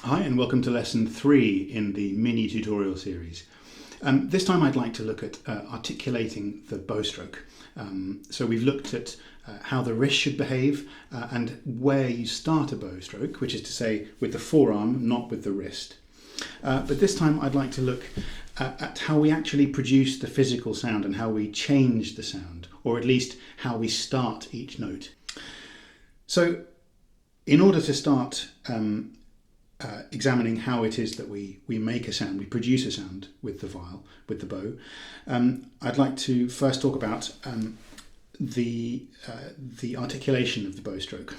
Hi and welcome to lesson 3 in the mini tutorial series. This time I'd like to look at articulating the bow stroke. So we've looked at how the wrist should behave and where you start a bow stroke, which is to say with the forearm, not with the wrist. But this time I'd like to look at how we actually produce the physical sound and how we change the sound, or at least how we start each note. So in order to start examining how it is that we make a sound, we produce a sound with the viol, with the bow, I'd like to first talk about the articulation of the bow stroke.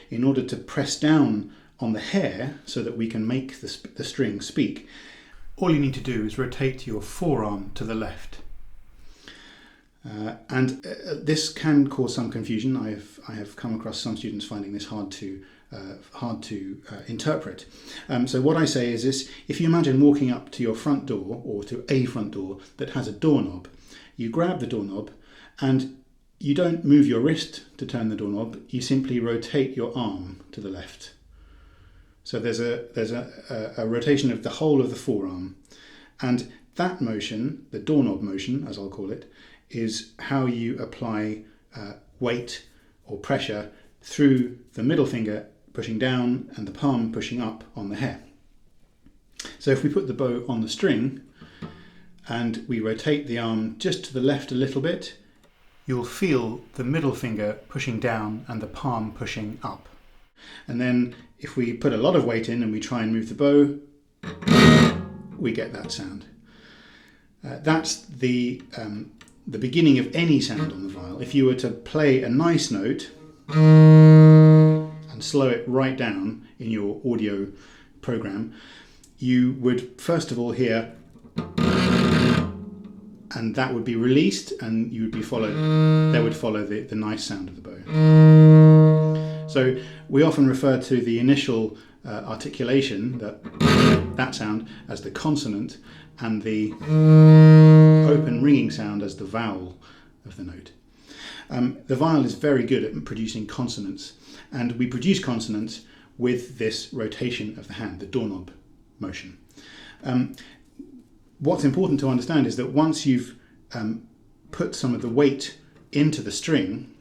In order to press down on the hair so that we can make the string speak, all you need to do is rotate your forearm to the left. This can cause some confusion. I have come across some students finding this hard to interpret. So what I say is this: if you imagine walking up to your front door, or to a front door that has a doorknob, you grab the doorknob and you don't move your wrist to turn the doorknob, you simply rotate your arm to the left. So there's a rotation of the whole of the forearm, and that motion, the doorknob motion as I'll call it, is how you apply weight or pressure through the middle finger pushing down and the palm pushing up on the hair. So if we put the bow on the string and we rotate the arm just to the left a little bit, you'll feel the middle finger pushing down and the palm pushing up. And then if we put a lot of weight in and we try and move the bow, we get that sound. That's the beginning of any sound on the viol. If you were to play a nice note and slow it right down in your audio program, you would first of all hear, and that would be released, and you would be followed. That would follow the nice sound of the bow. So we often refer to the initial articulation, that sound, as the consonant, and the open ringing sound as the vowel of the note. The viol is very good at producing consonants, and we produce consonants with this rotation of the hand, the doorknob motion. What's important to understand is that once you've put some of the weight into the string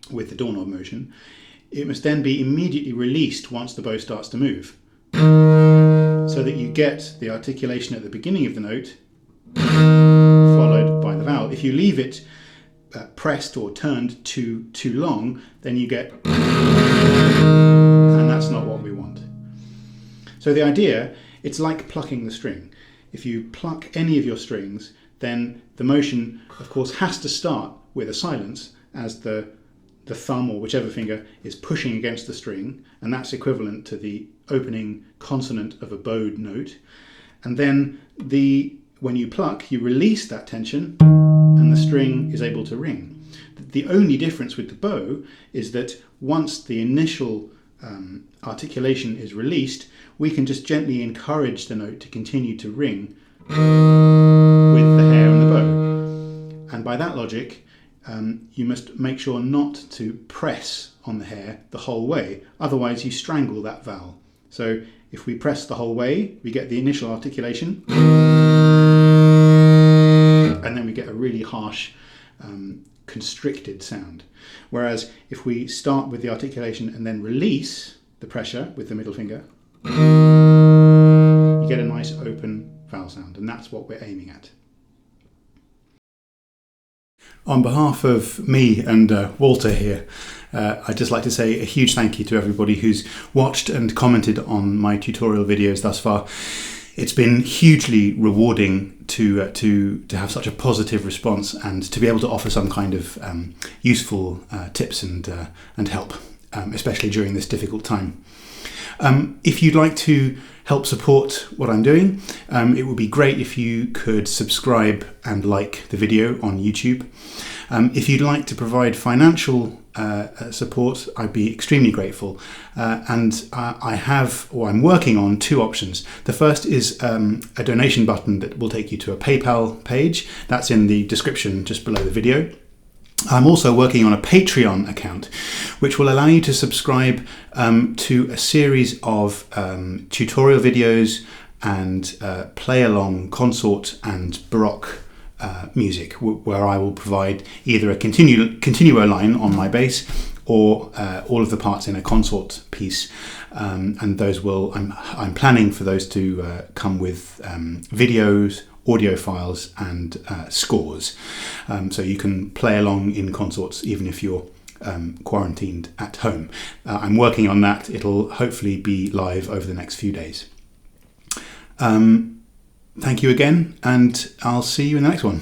with the doorknob motion, it must then be immediately released once the bow starts to move, so that you get the articulation at the beginning of the note followed by the vowel. If you leave it pressed or turned too long, then you get, and that's not what we want. So the idea, it's like plucking the string. If you pluck any of your strings, then the motion, of course, has to start with a silence as the thumb or whichever finger is pushing against the string, and that's equivalent to the opening consonant of a bowed note. And then when you pluck, you release that tension and the string is able to ring. The only difference with the bow is that once the initial articulation is released, we can just gently encourage the note to continue to ring with the hair and the bow. And by that logic, you must make sure not to press on the hair the whole way, otherwise you strangle that vowel. So if we press the whole way, we get the initial articulation, and then we get a really harsh constricted sound. Whereas if we start with the articulation and then release the pressure with the middle finger, you get a nice open vowel sound, and that's what we're aiming at. On behalf of me and Walter here, I'd just like to say a huge thank you to everybody who's watched and commented on my tutorial videos thus far. It's been hugely rewarding to have such a positive response and to be able to offer some kind of useful tips and help, especially during this difficult time. If you'd like to help support what I'm doing, it would be great if you could subscribe and like the video on YouTube. If you'd like to provide financial support, I'd be extremely grateful. I'm working on two options. The first is a donation button that will take you to a PayPal page. That's in the description just below the video. I'm also working on a Patreon account, which will allow you to subscribe to a series of tutorial videos and play along consort and baroque music, where I will provide either a continuo line on my bass or all of the parts in a consort piece, and those will I'm planning for those to come with videos, audio files and scores, so you can play along in consorts even if you're quarantined at home. I'm working on that. It'll hopefully be live over the next few days. Thank you again, and I'll see you in the next one.